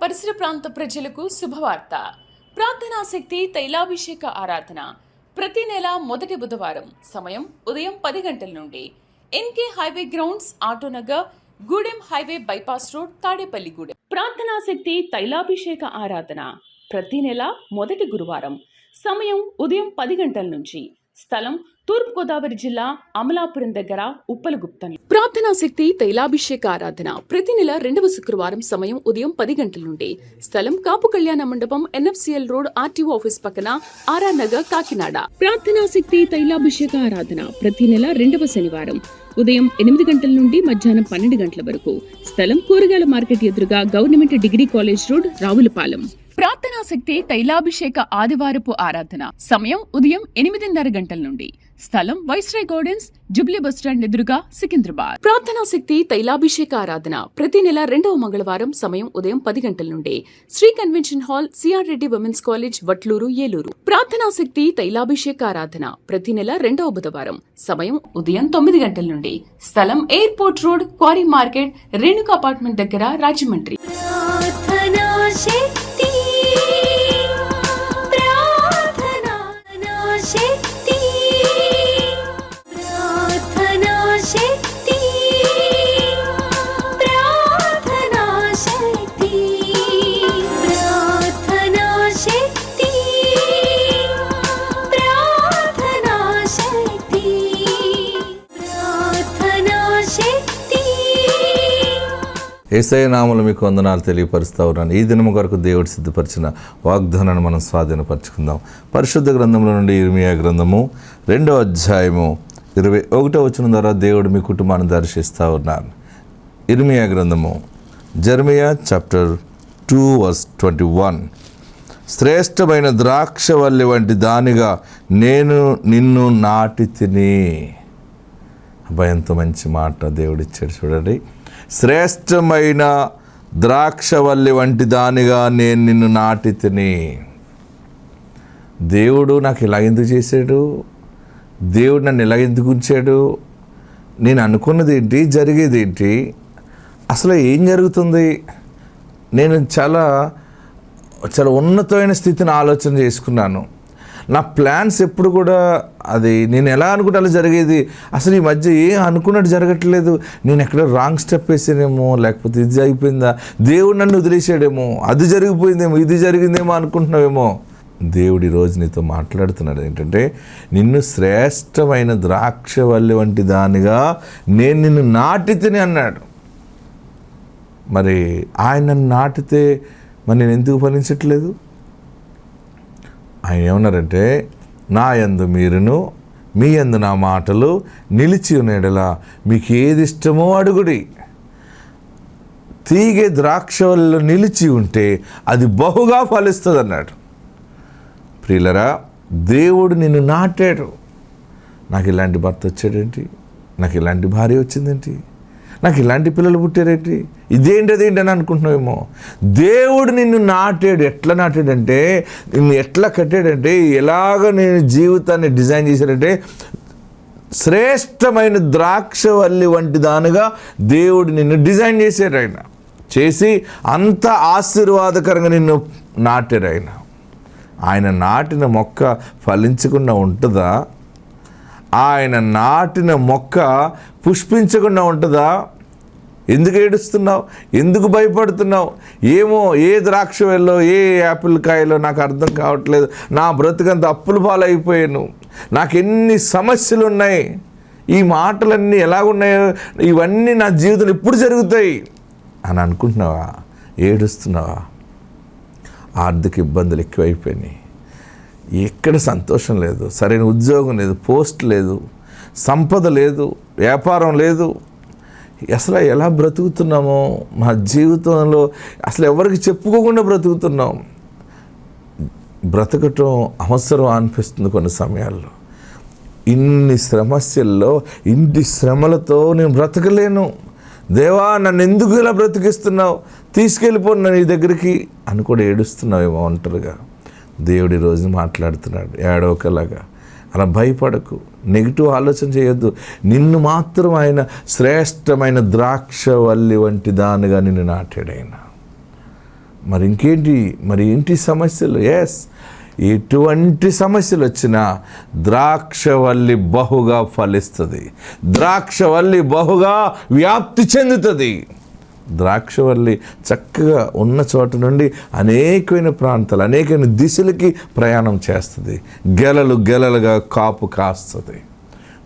పరిసర ప్రాంత ప్రజలకు శుభవార్త. ప్రార్థనా శక్తి తైలాభిషేక ఆరాధన ప్రతి నెల మొదటి బుధవారం. సమయం ఉదయం 10 గంటల నుండి. NK highway grounds, Autonagar, Gudem highway bypass road, Tadepalligudem. ప్రార్థనా శక్తి తైలాభిషేక ఆరాధన ప్రతి నెల మొదటి గురువారం. సమయం ఉదయం 10 గంటల నుంచి. స్థలం తూర్పుగోదావరి జిల్లా, అమలాపురం దగ్గర, ఉప్పలగుప్తం. ప్రార్థనా శక్తి తైలాభిషేక ఆరాధన ప్రతి నెల 2వ శుక్రవారం. సమయం ఉదయం 10 గంటల నుండి. స్థలం కాపు కళ్యాణ మండపం, NFCL రోడ్, RTO ఆఫీస్ పక్కన, RR నగర్, కాకినాడ. ప్రార్థనా శక్తి తైలాభిషేక ఆరాధన ప్రతి నెల 2వ శనివారం ఉదయం 8 గంటల నుండి మధ్యాహ్నం 12 గంటల వరకు. స్థలం కూరగాయల మార్కెట్ ఎదురుగా, government degree college road, Ravulapalem. ప్రార్థనా శక్తి తైలాభిషేక ఆదివారపు ఆరాధన సమయం ఉదయం 8:30 గంటల నుండి. స్థలం వైస్రాయ్ గార్డెన్స్, జుబ్లీ బస్టాండ్ ఎదురుగా, సికింద్రాబాద్. ప్రార్థనా శక్తి తైలాభిషేక ఆరాధన ప్రతి నెల 2వ మంగళవారం. సమయం ఉదయం 10 గంటల నుండి. Shri convention hall, CR Reddy women's college, Vatluru, Eluru. ప్రార్థనా శక్తి తైలాభిషేక ఆరాధన ప్రతి నెల 2వ బుధవారం. సమయం ఉదయం 9 గంటల నుండి. స్థలం airport road, quarry market, Renuka apartment దగ్గర, రాజమండ్రి. యేసయ్య నామములో మీకు వందనాలు తెలియపరుస్తూ ఉన్నాను. ఈ దినము కొరకు దేవుడు సిద్ధపరిచిన వాగ్దానాన్ని మనం స్వాధీనపరచుకుందాం. పరిశుద్ధ గ్రంథంలో నుండి ఇర్మియా గ్రంథము 2వ అధ్యాయము 21వ వచనం ద్వారా దేవుడు మీ కుటుంబాన్ని దర్శిస్తూ ఉన్నాను. ఇర్మియా గ్రంథము, జెర్మియా చాప్టర్ 2:21. శ్రేష్టమైన ద్రాక్షవల్లి వంటి దానిగా నేను నిన్ను నాటి తిని. అబ్బాయి, మంచి మాట దేవుడిచ్చాడు చూడండి. శ్రేష్టమైన ద్రాక్షవల్లి వంటి దానిగా నేను నిన్ను నాటి తిని. దేవుడు నాకు ఇలా ఎందుకు చేశాడు? దేవుడు నన్ను ఇలా ఎందుకు ఉంచాడు? నేను అనుకున్నది ఏంటి, జరిగేది ఏంటి, అసలు ఏం జరుగుతుంది? నేను చాలా ఉన్నతమైన స్థితిని ఆలోచన చేసుకున్నాను. నా ప్లాన్స్ ఎప్పుడు కూడా అది నేను ఎలా అనుకుంటే అలా జరిగేది. అసలు ఈ మధ్య ఏం అనుకున్నట్టు జరగట్లేదు. నేను ఎక్కడ రాంగ్ స్టెప్ వేసానేమో, లేకపోతే ఇది అయిపోయిందా, దేవుడు నన్ను వదిలేసాడేమో, అది జరిగిపోయిందేమో, ఇది జరిగిందేమో అనుకుంటున్నావేమో. దేవుడు ఈరోజు నీతో మాట్లాడుతున్నాడు ఏంటంటే, నిన్ను శ్రేష్టమైన ద్రాక్షవల్లి వంటి దానిగా నేను నిన్ను నాటితేనే అన్నాడు. మరి ఆయన నన్ను నాటితే మరి నేను ఎందుకు ఫలించట్లేదు? ఆయన ఏమన్నారంటే, నా యందు మీరును మీ యందు నా మాటలు నిలిచి ఉన్నడలా మీకు ఏది ఇష్టమో అడుగుడి. తీగే ద్రాక్షవల్లిలో నిలిచి ఉంటే అది బహుగా ఫలిస్తుంది అన్నాడు. ప్రియులరా, దేవుడు నిన్ను నాటాడు. నాకు ఇలాంటి భర్త వచ్చాడేంటి, నాకు ఇలాంటి భార్య వచ్చిందేంటి, నాకు ఇలాంటి పిల్లలు పుట్టారేంటి, అదేంటి అని అనుకుంటున్నావేమో. దేవుడు నిన్ను నాటాడు. ఎట్లా నాటాడంటే, నిన్ను ఎట్లా కట్టాడంటే, ఎలాగ నేను జీవితాన్ని డిజైన్ చేశాడంటే, శ్రేష్టమైన ద్రాక్షవల్లి వంటి దానిగా దేవుడు నిన్ను డిజైన్ చేశాడు. ఆయన చేసి అంత ఆశీర్వాదకరంగా నిన్ను నాటాడు. ఆయన నాటిన మొక్క ఫలించకుండా ఉంటుందా? ఆయన నాటిన మొక్క పుష్పించకుండా ఉంటుందా? ఎందుకు ఏడుస్తున్నావు? ఎందుకు భయపడుతున్నావు? ఏమో, ఏ ద్రాక్ష వెళ్ళో, ఏ యాపిల్ కాయలో నాకు అర్థం కావట్లేదు. నా బ్రతుకంత అప్పుల పాలైపోయాను, నాకు ఎన్ని సమస్యలు ఉన్నాయి, ఈ మాటలన్నీ ఎలాగున్నాయో, ఇవన్నీ నా జీవితంలో ఎప్పుడు జరుగుతాయి అని అనుకుంటున్నావా? ఏడుస్తున్నావా? ఆర్థిక ఇబ్బందులు ఎక్కువైపోయినాయి, ఎక్కడ సంతోషం లేదు, సరైన ఉద్యోగం లేదు, పోస్ట్ లేదు, సంపద లేదు, వ్యాపారం లేదు. అసలు ఎలా బ్రతుకుతున్నామో, మా జీవితంలో అసలు ఎవరికి చెప్పుకోకుండా బ్రతుకుతున్నాం. బ్రతకటం అవసరం అనిపిస్తుంది కొన్ని సమయాల్లో. ఇన్ని సమస్యల్లో, ఇన్ని శ్రమలతో నేను బ్రతకలేను, దేవా నన్ను ఎందుకు ఇలా బ్రతికిస్తున్నావు, తీసుకెళ్ళిపోను నీ దగ్గరికి అని కూడా ఏడుస్తున్నావేమో ఒంటరిగా. దేవుడి రోజు మాట్లాడుతున్నాడు, ఏడవకలాగా. అలా భయపడకు, నెగిటివ్ ఆలోచన చేయొద్దు. నిన్ను మాత్రం ఆయన శ్రేష్టమైన ద్రాక్షవల్లి వంటి దానిగా నిన్ను నాటాడు. ఆయన మరి ఇంకేంటి, మరి ఏంటి సమస్యలు? ఎటువంటి సమస్యలు వచ్చినా ద్రాక్షవల్లి బహుగా ఫలిస్తుంది, ద్రాక్షవల్లి బహుగా వ్యాప్తి చెందుతుంది. ద్రాక్షవల్లి చక్కగా ఉన్న చోట నుండి అనేకమైన ప్రాంతాలు, అనేకమైన దిశలకి ప్రయాణం చేస్తుంది, గెలలుగా కాపు కాస్తుంది.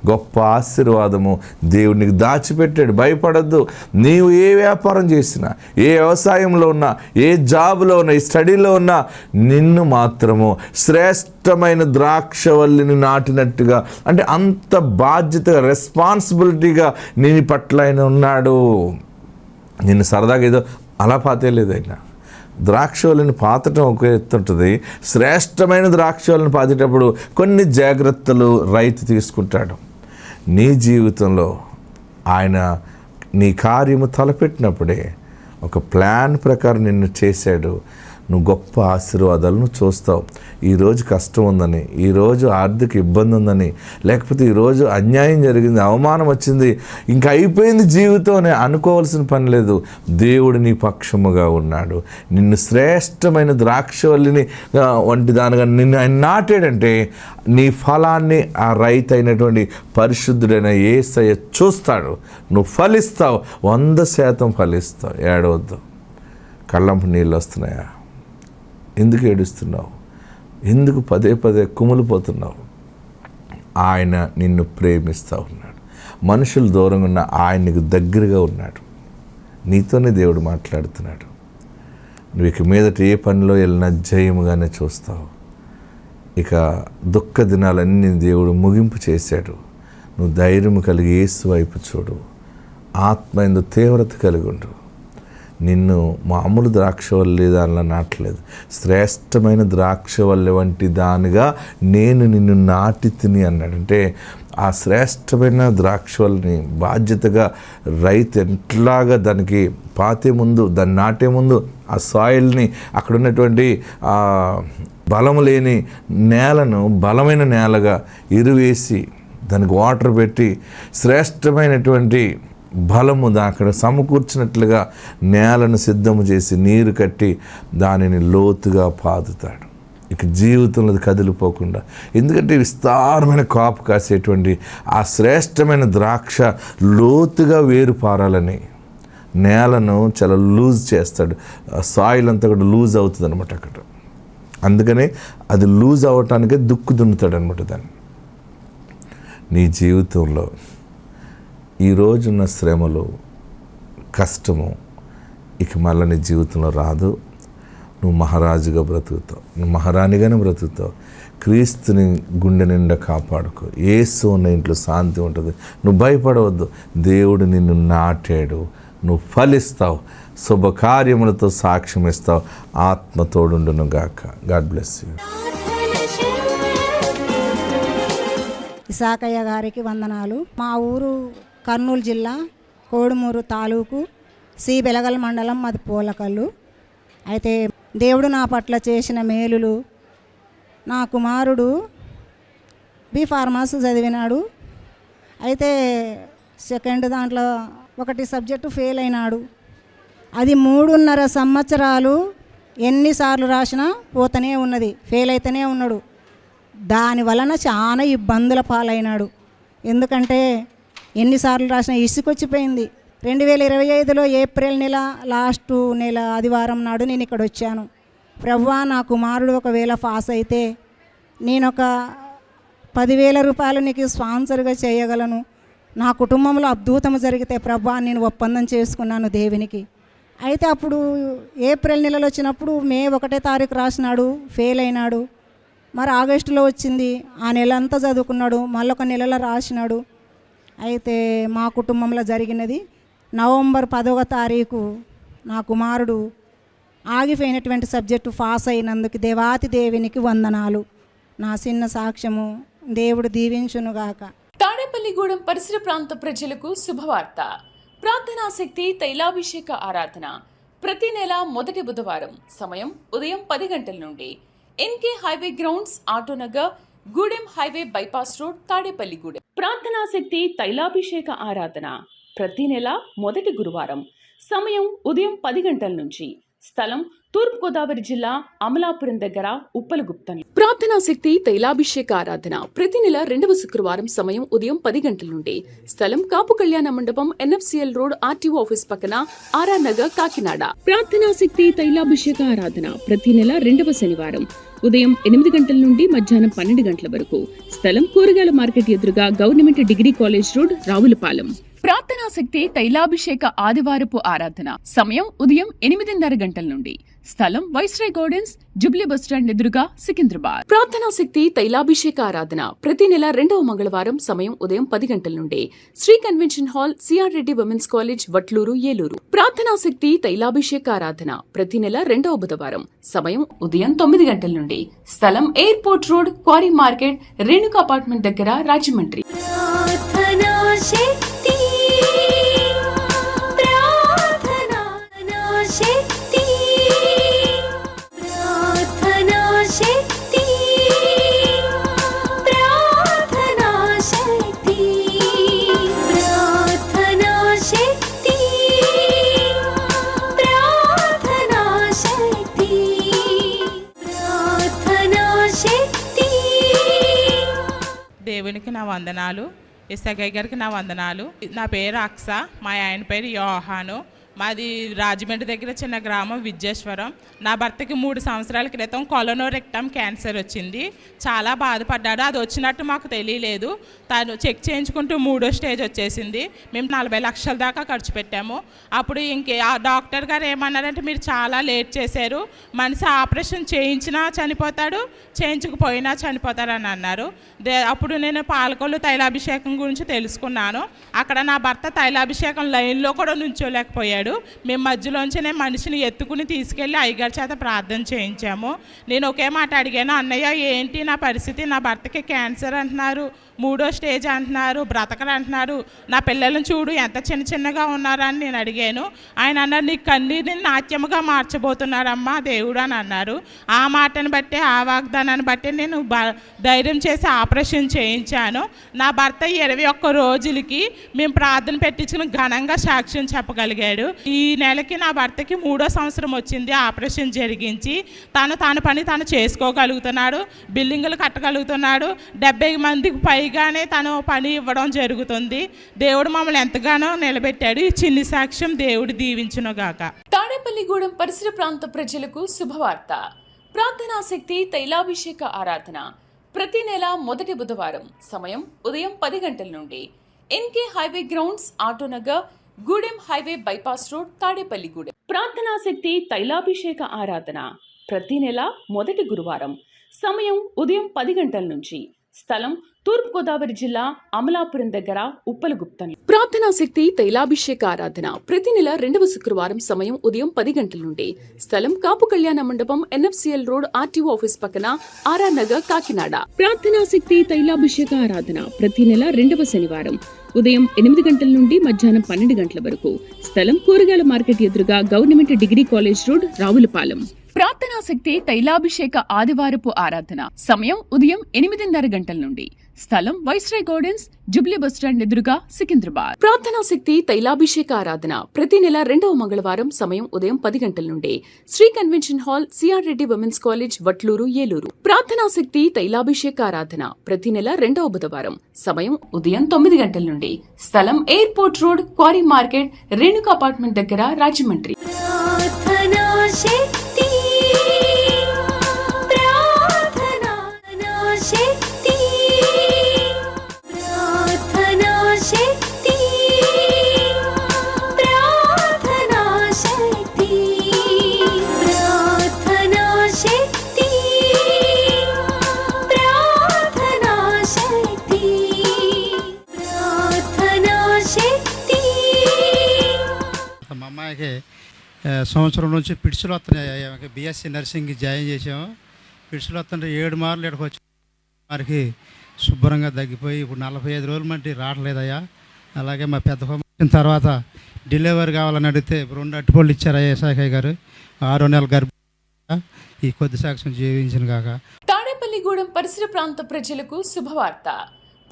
గొప్ప ఆశీర్వాదము దేవుడికి దాచిపెట్టాడు. భయపడద్దు. నీవు ఏ వ్యాపారం చేసినా, ఏ వ్యవసాయంలో ఉన్నా, ఏ జాబ్లో ఉన్నా, ఏ స్టడీలో ఉన్నా, నిన్ను మాత్రము శ్రేష్టమైన ద్రాక్షవల్లిని నాటినట్టుగా, అంటే అంత బాధ్యతగా, రెస్పాన్సిబిలిటీగా నీ పట్ల ఆయన ఉన్నాడు. నిన్ను సరదాగా ఏదో అలా పాతేయలేదు ఆయన. ద్రాక్షవల్లిని పాతటం ఒక ఎత్తుంటుంది, శ్రేష్టమైన ద్రాక్షవల్లిని పాతేటప్పుడు కొన్ని జాగ్రత్తలు రైతు తీసుకుంటాడు. నీ జీవితంలో ఆయన నీ కార్యము తలపెట్టినప్పుడే ఒక ప్లాన్ ప్రకారం నిన్ను చేశాడు. నువ్వు గొప్ప ఆశీర్వాదాలను చూస్తావు. ఈరోజు కష్టం ఉందని, ఈరోజు ఆర్థిక ఇబ్బంది ఉందని, లేకపోతే ఈరోజు అన్యాయం జరిగింది, అవమానం వచ్చింది, ఇంకా అయిపోయింది జీవితం అని అనుకోవాల్సిన పని లేదు. దేవుడు నీ పక్షముగా ఉన్నాడు. నిన్ను శ్రేష్టమైన ద్రాక్షవల్లిని వంటి దానిగా నిన్ను ఆయన నాటాడంటే నీ ఫలాన్ని ఆ రైతు అయినటువంటి పరిశుద్ధుడైన యేసయ్య చూస్తాడు. నువ్వు ఫలిస్తావు, 100% ఫలిస్తావు. ఏడవద్దు. కళ్ళంపు నీళ్ళు వస్తున్నాయా? ఎందుకు ఏడుస్తున్నావు? ఎందుకు పదే కుమిలిపోతున్నావు? ఆయన నిన్ను ప్రేమిస్తూ ఉన్నాడు. మనుషులు దూరంగా ఉన్న ఆయన నీకు దగ్గరగా ఉన్నాడు. నీతోనే దేవుడు మాట్లాడుతున్నాడు. నువ్వు ఇక మీదట ఏ పనిలో వెళ్ళినా జయముగానే చూస్తావు. ఇక దుఃఖ దినాలన్నీ దేవుడు ముగింపు చేశాడు. నువ్వు ధైర్యం కలిగి యేసు వైపు చూడు. ఆత్మ ఎందు తీవ్రత కలిగి ఉండు. నిన్ను మామూలు ద్రాక్షవల్లి దానిలో నాటలేదు, శ్రేష్టమైన ద్రాక్షవల్లి వంటి దానిగా నేను నిన్ను నాటి తిని అన్నాడు. అంటే ఆ శ్రేష్టమైన ద్రాక్షవల్లిని బాధ్యతగా రైతు ఎట్లాగా దానికి పాతే ముందు, దాన్ని నాటే ముందు ఆ సాయిల్ని, అక్కడ ఉన్నటువంటి బలము లేని నేలను బలమైన నేలగా ఇరువేసి దానికి వాటర్ పెట్టి శ్రేష్టమైనటువంటి బలము అక్కడ సమకూర్చినట్లుగా నేలను సిద్ధము చేసి నీరు కట్టి దానిని లోతుగా పాదుతాడు. ఇక జీవితంలో కదిలిపోకుండా, ఎందుకంటే విస్తారమైన కాపు కాసేటువంటి ఆ శ్రేష్టమైన ద్రాక్ష లోతుగా వేరు పారాలని నేలను చాలా లూజ్ చేస్తాడు. సాయిల్ అంతా కూడా లూజ్ అవుతుంది అనమాట అక్కడ. అందుకనే అది లూజ్ అవ్వటానికే దుక్కు దున్నుతాడు అనమాట దాన్ని. నీ జీవితంలో ఈరోజున్న శ్రమలు, కష్టము ఇక మళ్ళీ నీ జీవితంలో రాదు. నువ్వు మహారాజుగా బ్రతుకుతావు, నువ్వు మహారాణిగానే బ్రతుకుతావు. క్రీస్తుని గుండె నిండా కాపాడుకో. యేసు ఉన్న ఇంట్లో శాంతి ఉంటుంది. నువ్వు భయపడవద్దు. దేవుడు నిన్ను నాటాడు. నువ్వు ఫలిస్తావు, శుభకార్యములతో సాక్ష్యం ఇస్తావు. ఆత్మ తోడుండును గాక. God bless you. ఇసాకయ్య గారికి వందనాలు. మా ఊరు కర్నూలు జిల్లా కోడుమూరు తాలూకు సి బెలగల్ మండలం, మాది పూలకల్లు. అయితే దేవుడు నా పట్ల చేసిన మేలులు, నా కుమారుడు B.Pharmacy చదివినాడు. అయితే సెకండ్ దాంట్లో ఒకటి సబ్జెక్టు ఫెయిల్ అయినాడు. అది 3.5 సంవత్సరాలు ఎన్నిసార్లు రాసినా పోతూనే ఉన్నది, ఫెయిల్ అయితేనే ఉన్నాడు. దాని వలన చాలా ఇబ్బందుల పాలైనాడు. ఎందుకంటే ఎన్నిసార్లు రాసినా ఇసుకొచ్చిపోయింది. 2025లో ఏప్రిల్ నెల లాస్ట్ నెల ఆదివారం నాడు నేను ఇక్కడ వచ్చాను. ప్రభువా, నా కుమారుడు ఒకవేళ పాస్ అయితే నేను ఒక 10,000 రూపాయలు నీకు స్పాన్సర్గా చేయగలను. నా కుటుంబంలో అద్భుతం జరిగితే ప్రభువా నేను ఒప్పందం చేసుకున్నాను దేవునికి. అయితే అప్పుడు ఏప్రిల్ నెలలో వచ్చినప్పుడు మే 1వ తారీఖు రాసినాడు, ఫెయిల్ అయినాడు. మరి ఆగస్టులో వచ్చింది, ఆ నెల అంతా చదువుకున్నాడు, మళ్ళొక నెలలో రాసినాడు. అయితే మా కుటుంబంలో జరిగినది నవంబర్ 10వ తారీఖు నా కుమారుడు ఆగిపోయినటువంటి సబ్జెక్టు పాస్ అయినందుకు దేవాతి దేవునికి వందనాలు. నా చిన్న సాక్ష్యము దేవుడు దీవించునుగాక. తాడేపల్లిగూడెం పరిసర ప్రాంత ప్రజలకు శుభవార్త. ప్రార్థనాశక్తి తైలాభిషేక ఆరాధన ప్రతి నెల మొదటి బుధవారం. సమయం ఉదయం 10 గంటల నుండి. NK highway grounds, Autonagar, Gudem highway bypass road, Tadepalligudem. ప్రార్థనాశక్తి తైలాభిషేక ఆరాధన ప్రతి నెల మొదటి గురువారం. సమయం ఉదయం 10 గంటల నుంచి. స్థలం తూర్పుగోదావరి జిల్లా అమలాపురం దగ్గర ఉప్పలగుప్తం. ప్రార్థనా శక్తి తైలాభిషేక ఆరాధన ప్రతి నెల 2వ శుక్రవారం సమయం ఉదయం 10 గంటల నుండి. స్థలం కాపు కళ్యాణ మండపం, ఎన్ఎఫ్సిఎల్ రోడ్, ఆర్టీఓ ఆఫీస్ పక్కన, ఆర్ఆర్ నగర్, కాకినాడ. ప్రార్థనా శక్తి తైలాభిషేక ఆరాధన ప్రతి నెల 2వ శనివారం ఉదయం 8 గంటల నుండి మధ్యాహ్నం 12 గంటల వరకు. స్థలం కూరగాయల మార్కెట్ ఎదురుగా government degree college road, Ravulapalem. ప్రార్థనా శక్తి తైలాభిషేక ఆదివారపు ఆరాధన సమయం ఉదయం 8:30 గంటల నుండి. స్థలం వైస్రాయ్ గార్డెన్స్, జుబ్లీ బస్టాండ్ ఎదురుగా, సికింద్రాబాద్. ప్రార్థనా శక్తి తైలాభిషేక ఆరాధన ప్రతి నెల 2వ మంగళవారం సమయం ఉదయం 10 గంటల నుండి. Shri convention hall, CR Reddy women's college, Vatluru, Eluru. ప్రార్థనా శక్తి తైలాభిషేక ఆరాధన ప్రతి నెల 2వ బుధవారం సమయం ఉదయం 9 గంటల నుండి. స్థలం airport road, quarry market, Renuka apartment దగ్గర, రాజమండ్రి. దేవునికి నా వందనాలు, ఎస్ఐ గారికి నా వందనాలు. నా పేరు అక్స, మా ఆయన పేరు యోహాను. మాది రాజమండ్రి దగ్గర చిన్న గ్రామం విద్యేశ్వరం. నా భర్తకి 3 సంవత్సరాల క్రితం కొలనోరెక్టమ్ క్యాన్సర్ వచ్చింది. చాలా బాధపడ్డాడు. అది వచ్చినట్టు మాకు తెలియలేదు. తను చెక్ చేయించుకుంటూ 3వ స్టేజ్ వచ్చేసింది. మేము 40 లక్షల దాకా ఖర్చు పెట్టాము. అప్పుడు ఆ డాక్టర్ గారు ఏమన్నారంటే, మీరు చాలా లేట్ చేశారు, మనిషి ఆపరేషన్ చేయించినా చనిపోతాడు, చేయించకపోయినా చనిపోతారని అన్నారు. అప్పుడు నేను పాలకొల్లు తైలాభిషేకం గురించి తెలుసుకున్నాను. అక్కడ నా భర్త తైలాభిషేకం లైన్లో కూడా నుంచోలేకపోయాడు. మేము మధ్యలోంచి మనిషిని ఎత్తుకుని తీసుకెళ్ళి అయ్యగారి చేత ప్రార్థన చేయించాము. నేను ఒకే మాట అడిగాను, అన్నయ్య ఏంటి నా పరిస్థితి, నా భర్తకి క్యాన్సర్ అంటున్నారు, 3వ స్టేజ్ అంటున్నారు, బ్రతకరు అంటున్నారు, నా పిల్లలను చూడు ఎంత చిన్నగా ఉన్నారని నేను అడిగాను. ఆయన అన్నారు, నీ కన్నీటిని నాట్యముగా మార్చబోతున్నారమ్మా దేవుడు అని అన్నారు. ఆ మాటను బట్టి, ఆ వాగ్దానాన్ని బట్టి నేను ధైర్యం చేసి ఆపరేషన్ చేయించాను. నా భర్త 21 రోజులకి మేము ప్రార్థన పెట్టించుకుని ఘనంగా సాక్ష్యం చెప్పగలిగాడు. ఈ నెలకి నా భర్తకి 3వ సంవత్సరం వచ్చింది ఆపరేషన్ జరిగించి. తన పని తను చేసుకోగలుగుతున్నాడు, బిల్డింగులు కట్టగలుగుతున్నాడు. 70 మందికి పైగానే తను పని ఇవ్వడం జరుగుతుంది. దేవుడు మమ్మల్ని ఎంతగానో నిలబెట్టాడు. ఈ చిన్ని సాక్ష్యం దేవుడు దీవించునుగాక. తాడేపల్లిగూడెం పరిసర ప్రాంత ప్రజలకు శుభవార్త. ప్రార్థనా శక్తి తైలాభిషేక ఆరాధన ప్రతి నెల మొదటి బుధవారం సమయం ఉదయం 10 గంటల నుండి. NK highway grounds, Autonagar, Gudem highway bypass road, Tadepalligudem. ప్రార్థనా శక్తి తైలాభిషేక ఆరాధన ప్రతి నెల మొదటి గురువారం సమయం ఉదయం 10 గంటల నుంచి. స్థలం తూర్పుగోదావరి జిల్లా అమలాపురం దగ్గర, ఉప్పలగుప్తం. ప్రార్థనా శక్తి తైలాభిషేక ఆరాధన ప్రతి నెల 2వ శుక్రవారం సమయం ఉదయం 10 గంటల నుండి. స్థలం కాపు కళ్యాణ మండపం, ఎన్ఎఫ్సిఎల్ రోడ్, ఆర్టీఓ ఆఫీస్ పక్కన, ఆర్ఆర్ నగర్, కాకినాడ. ప్రార్థనా శక్తి తైలాభిషేక ఆరాధన ప్రతి నెల 2వ శనివారం ఉదయం 8 గంటల నుండి మధ్యాహ్నం 12 గంటల వరకు. స్థలం కూరగాయల మార్కెట్ ఎదురుగా government degree college road, Ravulapalem. ప్రార్థనా శక్తి తైలాభిషేక ఆదివారపు ఆరాధన సమయం ఉదయం 8:30 గంటల నుండి. స్థలం వైస్రాయ్ గార్డెన్స్, జుబ్లీ బస్టాండ్ ఎదురుగా, సికింద్రాబాద్. ప్రార్థనా శక్తి తైలాభిషేక ఆరాధన ప్రతి నెల 2వ మంగళవారం సమయం ఉదయం 10 గంటల నుండి. Shri convention hall, CR Reddy women's college, Vatluru, Eluru. ప్రార్థనా శక్తి తైలాభిషేక ఆరాధన ప్రతి నెల 2వ బుధవారం సమయం ఉదయం 9 గంటల నుండి. స్థలం airport road, quarry market, Renuka apartment దగ్గర, రాజమండ్రి. మా అమ్మాయికి సంవత్సరం నుంచి పిడుసులు వస్తున్నాయి. బీఎస్సీ నర్సింగ్ జాయిన్ చేసాము. పిడుసులు వస్తుంటే 7 మార్లు ఇక్కడికి వచ్చి వారికి శుభ్రంగా తగ్గిపోయి ఇప్పుడు 45 రోజులు మంటి రావట్లేదయ్యా. అలాగే మా పెద్ద వచ్చిన తర్వాత డెలివరీ కావాలని అడిగితే 2 అట్టుపళ్ళు ఇచ్చారు ఏసాకయ్య గారు. 6వ నెల గర్భ ఈ కొద్ది సాక్ష్యం జీవించిన కాక. తాడేపల్లిగూడెం పరిసర ప్రాంత ప్రజలకు శుభవార్త.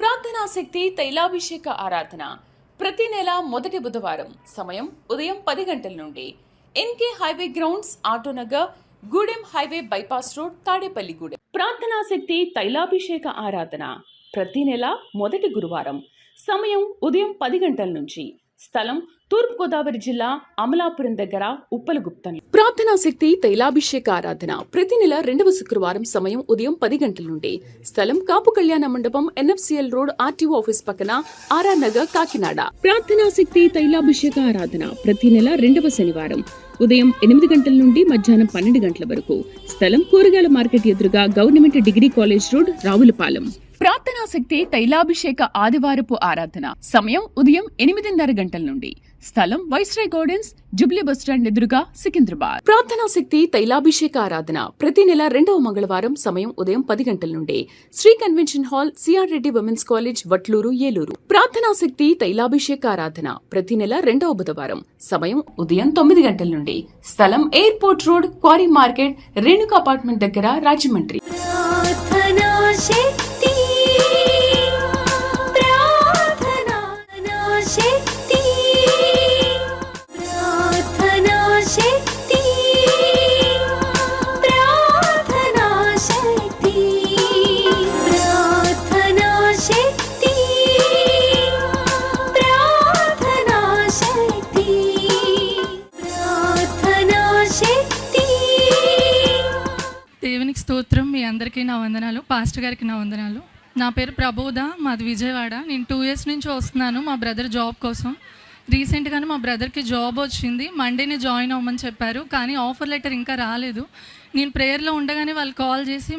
ప్రార్థనా శక్తి తైలాభిషేక ఆరాధన ప్రతి నెల మొదటి బుధవారం సమయం ఉదయం 10 గంటల నుండి. NK highway grounds, Autonagar, Gudem highway bypass road, Tadepalligudem. ప్రార్థనాశక్తి తైలాభిషేక ఆరాధన ప్రతి నెల మొదటి గురువారం. సమయం ఉదయం 10 గంటల నుంచి. స్థలం తూర్పుగోదావరి జిల్లా అమలాపురం దగ్గర ఉప్పలగుప్తం. ప్రార్థనాశక్తి తైలాభిషేక ఆరాధన ప్రతి నెల 2వ శుక్రవారం. సమయం ఉదయం 10 గంటల నుండి. స్థలం కాపు కళ్యాణ మండపం, NFCL రోడ్, RTO ఆఫీస్ పక్కన, RR నగర్, కాకినాడ. ప్రార్థనాశక్తి తైలాభిషేక ఆరాధన ప్రతి నెల 2వ శనివారం. ఉదయం 8 గంటల నుండి మధ్యాహ్నం 12 గంటల వరకు. స్థలం కూరగాయల మార్కెట్ ఎదురుగా government degree college road, Ravulapalem. ప్రార్థనాశక్తి తైలాభిషేక ఆదివారపు ఆరాధన సమయం ఉదయం 8:30 గంటల నుండి. స్థలం వైస్రాయ్ గార్డెన్స్, జుబ్లీ బస్టాండ్ ఎదురుగా, సికింద్రాబాద్. ప్రార్థనాశక్తి తైలాభిషేక ఆరాధన ప్రతి నెల 2వ మంగళవారం. సమయం ఉదయం 10 గంటల నుండి. Shri convention hall, CR Reddy women's college, Vatluru, Eluru. ప్రార్థనాశక్తి తైలాభిషేక ఆరాధన ప్రతి నెల 2వ బుధవారం. సమయం ఉదయం 9 గంటల నుండి. స్థలం airport road, quarry market, Renuka apartment దగ్గర, రాజమండ్రి. దేవునికి స్తోత్రం. మీ అందరికీ నా వందనాలు. పాస్టర్ గారికి నా వందనాలు. నా పేరు ప్రబోధ, మాది విజయవాడ. నేను 2 years నుంచి వస్తున్నాను మా బ్రదర్ జాబ్ కోసం. రీసెంట్గానే మా బ్రదర్కి జాబ్ వచ్చింది. మండేనే జాయిన్ అవ్వమని చెప్పారు, కానీ ఆఫర్ లెటర్ ఇంకా రాలేదు. నేను ప్రేయర్లో ఉండగానే వాళ్ళు కాల్ చేసి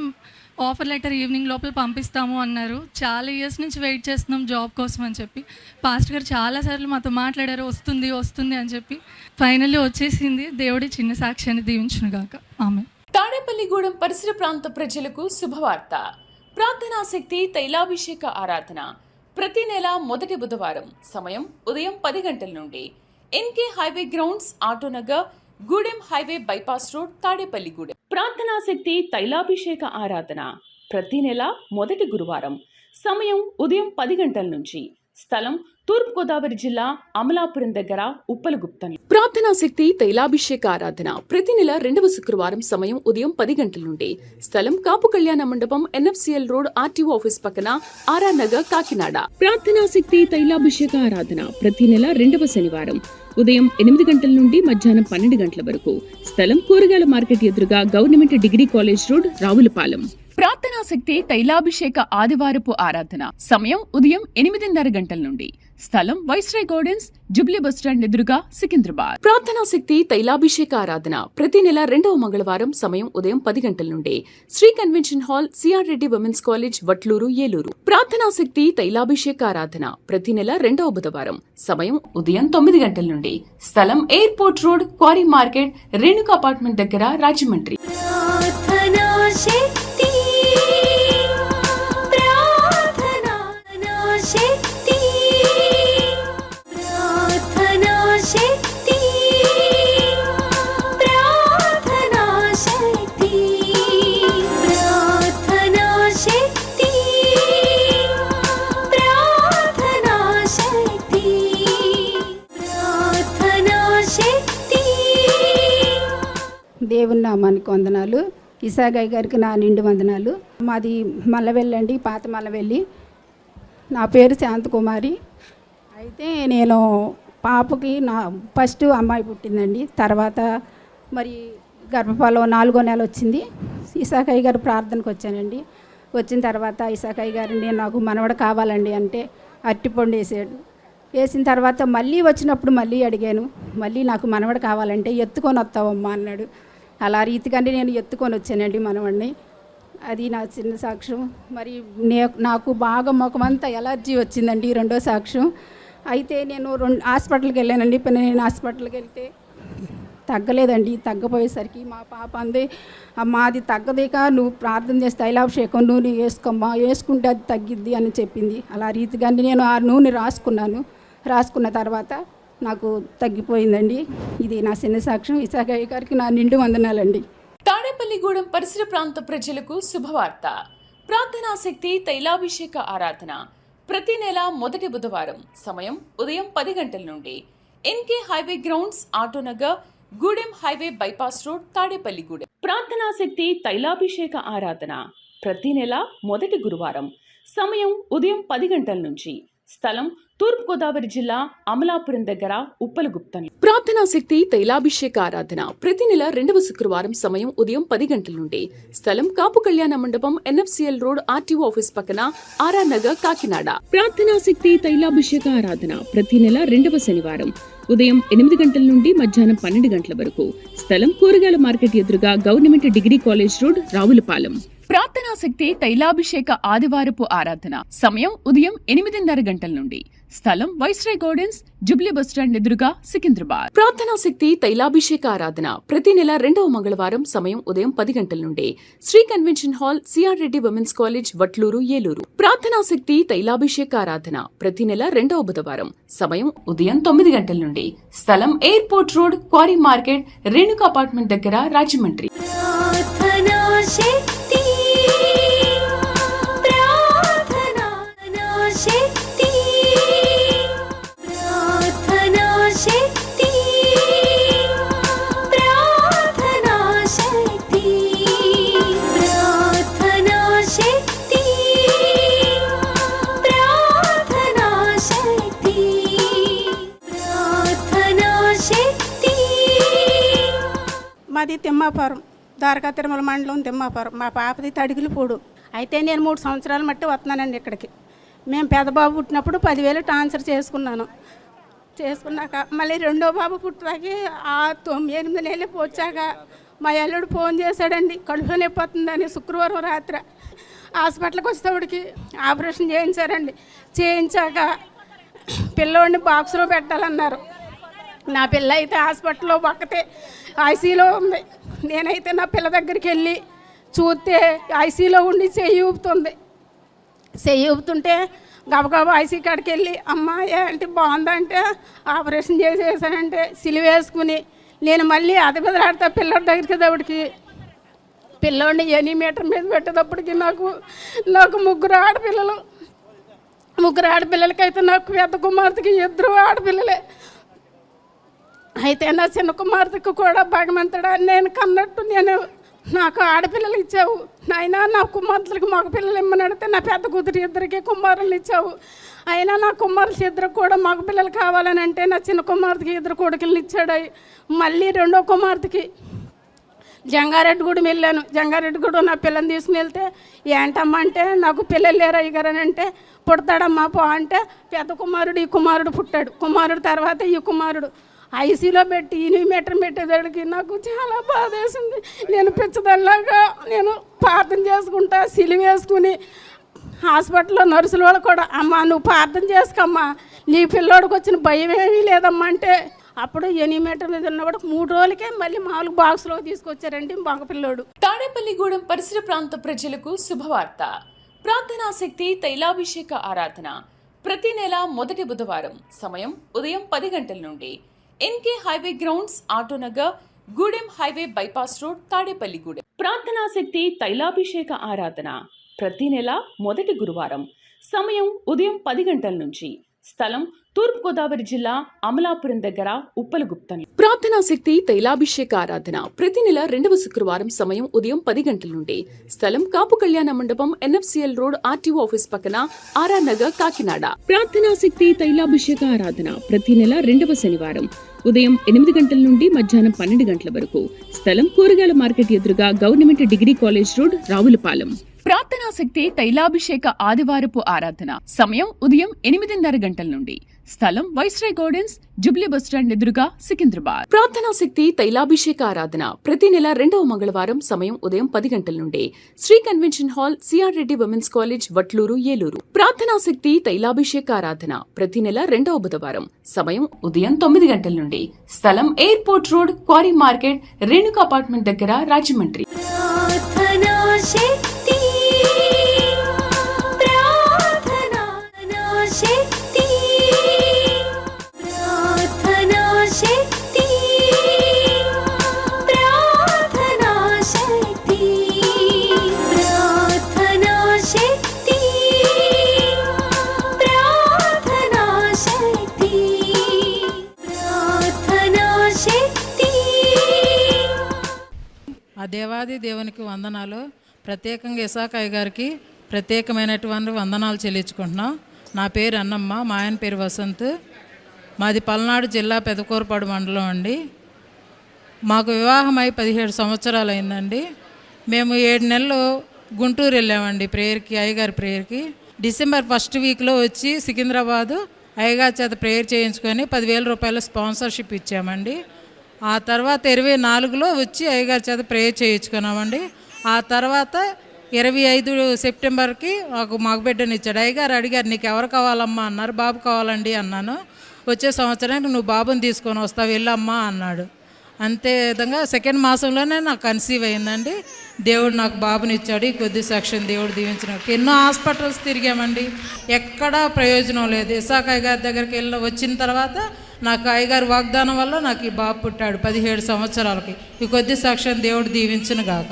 ఆఫర్ లెటర్ ఈవినింగ్ లోపల పంపిస్తాము అన్నారు. చాలా ఇయర్స్ నుంచి వెయిట్ చేస్తున్నాం జాబ్ కోసం అని చెప్పి. పాస్టర్ గారు చాలాసార్లు మాతో మాట్లాడారు, వస్తుంది వస్తుంది అని చెప్పి. ఫైనల్లీ వచ్చేసింది. దేవుడి చిన్న సాక్ష్యాన్ని దీవించును గాక. ఆమె. తాడేపల్లిగూడెం పరిసర ప్రాంత ప్రజలకు శుభవార్త. ప్రార్థనాశక్తి తైలాభిషేక ఆరాధన ప్రతి నెల మొదటి బుధవారం. సమయం ఉదయం 10 గంటల నుండి. NK highway grounds, Autonagar, Gudem highway bypass road, Tadepalligudem. ప్రార్థనాశక్తి తైలాభిషేక ఆరాధన ప్రతి నెల మొదటి గురువారం. సమయం ఉదయం 10 గంటల నుంచి. స్థలం తూర్పుగోదావరి జిల్లా అమలాపురం దగ్గర, ఉప్పలగుప్తం. ప్రార్థనాశక్తి తైలాభిషేక ఆరాధన ప్రతి నెల 2వ శుక్రవారం. సమయం ఉదయం 10 గంటల నుండి. స్థలం కాపు కళ్యాణ మండపం, NFCL రోడ్, RTO ఆఫీస్ పక్కన, RR నగర్, కాకినాడ. ప్రార్థనాశక్తి తైలాభిషేక ఆరాధన ప్రతి నెల 2వ శనివారం. ఉదయం 8 గంటల నుండి మధ్యాహ్నం 12 గంటల వరకు. స్థలం కూరగాయల మార్కెట్ ఎదురుగా government degree college road, Ravulapalem. ప్రార్థనాశక్తి తైలాభిషేక ఆదివారపు ఆరాధన సమయం ఉదయం 8:30 గంటల నుండి. స్థలం వైస్రాయ్ గార్డెన్స్, జుబ్లీ బస్టాండ్ ఎదురుగా, సికింద్రాబాద్. ప్రార్థనాశక్తి తైలాభిషేక ఆరాధన ప్రతి నెల 2వ మంగళవారం. సమయం ఉదయం 10 గంటల నుండి. Shri convention hall, CR Reddy women's college, Vatluru, Eluru. ప్రార్థనాశక్తి తైలాభిషేక ఆరాధన ప్రతి నెల 2వ బుధవారం. సమయం ఉదయం 9 గంటల నుండి. స్థలం airport road, quarry market, Renuka apartment దగ్గర, రాజమండ్రి. దేవుని నామానికి వందనాలు. ఇసాగయ్య గారికి నా నిండు వందనాలు. మాది మల్లవెల్లి అండి, పాత మల్లవెల్లి. నా పేరు శాంతకుమారి. అయితే నేను పాపకి ఫస్ట్ అమ్మాయి పుట్టిందండి. తర్వాత మరి గర్భఫలం 4వ నెల వచ్చింది. ఇసాకయ్య గారు ప్రార్థనకు వచ్చానండి. వచ్చిన తర్వాత ఇసాకయ్య గారు నాకు మనవడు కావాలండి అంటే అరటిపండు వేసాడు. వేసిన తర్వాత మళ్ళీ వచ్చినప్పుడు మళ్ళీ అడిగాను, మళ్ళీ నాకు మనవడు కావాలంటే ఎత్తుకొని వస్తావమ్మా అన్నాడు. అలా రీతిగానే నేను ఎత్తుకొని వచ్చానండి మనవడిని. అది నా చిన్న సాక్ష్యం. మరి నాకు బాగా ముఖమంతా ఎలర్జీ వచ్చిందండి, 2వ సాక్ష్యం. అయితే నేను హాస్పిటల్కి వెళ్ళానండి. నేను హాస్పిటల్కి వెళ్తే తగ్గలేదండి. తగ్గపోయేసరికి మా పాప అంది, అమ్మా అది తగ్గదేక నువ్వు ప్రార్థన చేస్తే తైలాభిషేకం నూనె వేసుకోమ్మా, వేసుకుంటే అది తగ్గిద్ది అని చెప్పింది. అలా రీతిగానే నేను ఆ నూనె రాసుకున్నాను. రాసుకున్న తర్వాత నాకు తగ్గిపోయిందండి. ఇది నా చిన్న సాక్ష్యం. ఇసాకయ్య గారికి నా నిండు వందనాలండి. తాడేపల్లిగూడెం పరిసర ప్రాంత ప్రజలకు శుభవార్త. ప్రార్థనాశక్తి తైలాభిషేక ఆరాధన ప్రతి నెల మొదటి బుధవారం. సమయం ఉదయం 10 గంటల నుండి. NK highway grounds, Autonagar, Gudem highway bypass road Tadepalligudem. ప్రార్థనా శక్తి తైలాభిషేక ఆరాధన ప్రతి నెల మొదటి గురువారం. సమయం ఉదయం 10 గంటల నుంచి. స్థలం తూర్పుగోదావరి జిల్లా అమలాపురం దగ్గర ఉప్పలగుప్తం. ప్రార్థనా శక్తి తైలాభిషేక ఆరాధన ప్రతి నెల 2వ శుక్రవారం. సమయం ఉదయం 10 గంటల నుండి. స్థలం కాపు కళ్యాణ మండపం, NFCL రోడ్, RTO ఆఫీస్ పక్కన, RR నగర్, కాకినాడ. ప్రార్థనా శక్తి తైలాభిషేక ఆరాధన ప్రతి నెల 2వ శనివారం. ఉదయం 8 గంటల నుండి మధ్యాహ్నం 12 గంటల వరకు. స్థలం కూరగాయల మార్కెట్ ఎదురుగా government degree college road, Ravulapalem. ప్రార్థనా శక్తి తైలాభిషేక ఆదివారపు ఆరాధన సమయం ఉదయం 8:30 గంటల నుండి. స్థలం వైస్రాయ్ గార్డెన్స్, జుబ్లీ బస్టాండ్ ఎదురుగా, సికింద్రాబాద్. ప్రార్థనా శక్తి తైలాభిషేక ఆరాధన ప్రతి నెల 2వ మంగళవారం. సమయం ఉదయం 10 గంటల నుండి. Shri convention hall, CR Reddy women's college, Vatluru, Eluru. ప్రార్థనా శక్తి తైలాభిషేక ఆరాధన ప్రతి నెల 2వ బుధవారం. సమయం ఉదయం 9 గంటల నుండి. స్థలం airport road, quarry market, Renuka apartment దగ్గర, రాజమండ్రి. మాది తిమ్మాపురం, ద్వారకా తిరుమల మండలం తిమ్మాపురం. మా పాపది తడిగిలిపూడు. అయితే నేను 3 సంవత్సరాలు మట్టి వస్తున్నానండి ఇక్కడికి. మేము పెద్ద బాబు పుట్టినప్పుడు 10,000 ట్రాన్స్ఫర్ చేసుకున్నాను. చేసుకున్నాక మళ్ళీ రెండో బాబు పుట్టాకి 8 నెలలు వచ్చాక మా అల్లుడు ఫోన్ చేశాడండి, కడుపు నొప్పి వస్తుందని. శుక్రవారం రాత్రి హాస్పిటల్కి వచ్చేటప్పటికి ఆపరేషన్ చేయించారండి. చేయించాక పిల్లోడిని బాక్స్లో పెట్టాలన్నారు. నా పిల్ల అయితే హాస్పిటల్లో ఒక్కతే ఐసీలో ఉంది. నేనైతే నా పిల్ల దగ్గరికి వెళ్ళి చూస్తే ఐసీలో ఉండి చెయ్యి ఊపుతుంటే గబగబా ఐసీ కాడికి వెళ్ళి, అమ్మ ఏంటి బాగుందంటే ఆపరేషన్ చేసేసానంటే సిలివేసుకుని నేను మళ్ళీ అదబెదలాడతా పిల్లోడి దగ్గరికి దౌడికి. పిల్లోడిని ఎనిమీటర్ మీద పెట్టేటప్పటికి నాకు 3 ఆడపిల్లలు. 3 ఆడపిల్లలకైతే నాకు పెద్ద కుమార్తెకి 2 ఆడపిల్లలే. అయితే నా చిన్న కుమార్తెకు కూడా భగవంతుడా నేను కన్నట్టు నాకు ఆడపిల్లలు ఇచ్చావు నాయన. నా కుమార్తెలకు మగ పిల్లలు ఇమ్మనడితే నా పెద్ద కూతురు 2 కుమారులు ఇచ్చావు. అయినా నా కుమారులు 2 కూడా మగ పిల్లలు కావాలని అంటే నా చిన్న కుమార్తెకి 2 కొడుకులు ఇచ్చాడు. మళ్ళీ రెండో కుమార్తెకి జంగారెడ్డిగూడెం వెళ్ళాను. జంగారెడ్డిగూడెం నా పిల్లని తీసుకుని వెళ్తే ఏంటమ్మా అంటే నాకు పిల్లలు లేరు అయ్యగారని అంటే, పుడతాడమ్మా పో అంటే పెద్ద కుమారుడు ఈ కుమారుడు పుట్టాడు. కుమారుడు తర్వాత ఈ కుమారుడు ఐసీలో పెట్టి ఎనిమీటర్ పెట్టేదాడికి నాకు చాలా బాధ వేసింది. నేను పిచ్చదల్లాగా ప్రార్థన చేసుకుంటా సిలివేసుకుని హాస్పిటల్లో నర్సుల వాళ్ళు కూడా, అమ్మ నువ్వు ప్రార్థన చేసుకోమ్మా నీ పిల్లోడికి వచ్చిన భయం ఏమీ లేదమ్మా అంటే, అప్పుడు ఎనిమీటర్ మీద ఉన్నప్పుడు 3 రోజులకే మళ్ళీ 4 బాక్స్లో తీసుకొచ్చారండి మగ పిల్లోడు. తాడేపల్లిగూడెం పరిసర ప్రాంత ప్రజలకు శుభవార్త. ప్రార్థనా శక్తి తైలాభిషేక ఆరాధన ప్రతి నెల మొదటి బుధవారం. సమయం ఉదయం 10 గంటల నుండి. NK highway grounds, auto Nagar, Gudem highway bypass road, Tadepalligudem. ప్రార్థనా శక్తి తైలాభిషేక ఆరాధన ప్రతి నెల మొదటి గురువారం. సమయం ఉదయం 10 గంటల నుంచి. స్థలం తూర్పుగోదావరి జిల్లా అమలాపురం దగ్గర, ఉప్పలగుప్తం. ప్రార్థనా శక్తి తైలాభిషేక ఆరాధన ప్రతి నెల 2వ శుక్రవారం. సమయం ఉదయం 10 గంటల నుండి. స్థలం కాపు కళ్యాణ మండపం, NFCL రోడ్, RTO ఆఫీస్ పక్కన, RR నగర్, కాకినాడ. ప్రార్థనా శక్తి తైలాభిషేక ఆరాధన ప్రతి నెల 2వ శనివారం. ఉదయం 8 గంటల నుండి మధ్యాహ్నం 12 గంటల వరకు. స్థలం కూరగాయల మార్కెట్ ఎదురుగా government degree college road, Ravulapalem. ప్రార్థనా శక్తి తైలాభిషేక ఆదివారపు ఆరాధన సమయం ఉదయం 8:30 గంటల నుండి. స్థలం వైస్రాయ్ గార్డెన్స్, జుబ్లీ బస్టాండ్ ఎదురుగా, సికింద్రాబాద్. ప్రార్థనా శక్తి తైలాభిషేక ఆరాధన ప్రతి నెల 2వ మంగళవారం. సమయం ఉదయం 10 గంటల నుండి. Shri convention hall, CR Reddy women's college, Vatluru, Eluru. ప్రార్థనా శక్తి తైలాభిషేక ఆరాధన ప్రతి నెల 2వ బుధవారం. సమయం ఉదయం 9 గంటల నుండి. స్థలం airport road, quarry market, Renuka apartment దగ్గర, రాజమండ్రి. శక్తి దేవాది దేవునికి వందనాలు. ప్రత్యేకంగా ఇసాకయ్య గారికి ప్రత్యేకమైనటువంటి వందనాలు చెల్లించుకుంటున్నాం. నా పేరు అన్నమ్మ, మా ఆయన పేరు వసంత్. మాది పల్నాడు జిల్లా పెదకూరపాడు మండలం అండి. మాకు వివాహం అయి 17 సంవత్సరాలు అయిందండి. మేము 7 నెలలు గుంటూరు వెళ్ళామండి ప్రేయర్కి, అయ్యగారి ప్రేయర్కి. డిసెంబర్ 1st వీక్లో వచ్చి సికింద్రాబాదు అయ్యగారి చేత ప్రేయర్ చేయించుకొని 10,000 రూపాయల స్పాన్సర్షిప్ ఇచ్చామండి. ఆ తర్వాత 24లో వచ్చి అయ్యగారి చేత ప్రేయర్ చేయించుకున్నామండి. ఆ తర్వాత 25 సెప్టెంబర్కి మాకు మగబిడ్డని ఇచ్చాడు. అయ్యగారు అడిగారు, నీకు ఎవరు కావాలమ్మా అన్నారు. బాబు కావాలండి అన్నాను. వచ్చే సంవత్సరానికి నువ్వు బాబుని తీసుకొని వస్తావు, వెళ్ళమ్మా అన్నాడు. అంతే విధంగా 2nd మాసంలోనే నాకు కన్సీవ్ అయిందండి. దేవుడు నాకు బాబుని ఇచ్చాడు. ఈ కొద్ది సాక్ష్యం దేవుడు దీవించిన. ఎన్నో హాస్పిటల్స్ తిరిగామండి, ఎక్కడా ప్రయోజనం లేదు. ఇసాకయ్య గారి దగ్గరికి వచ్చిన తర్వాత నాకు అయ్యగారి వాగ్దానం వల్ల నాకు ఈ బాబు పుట్టాడు 17 సంవత్సరాలకి. ఈ కొద్ది సాక్ష్యం దేవుడు దీవించిన గాక.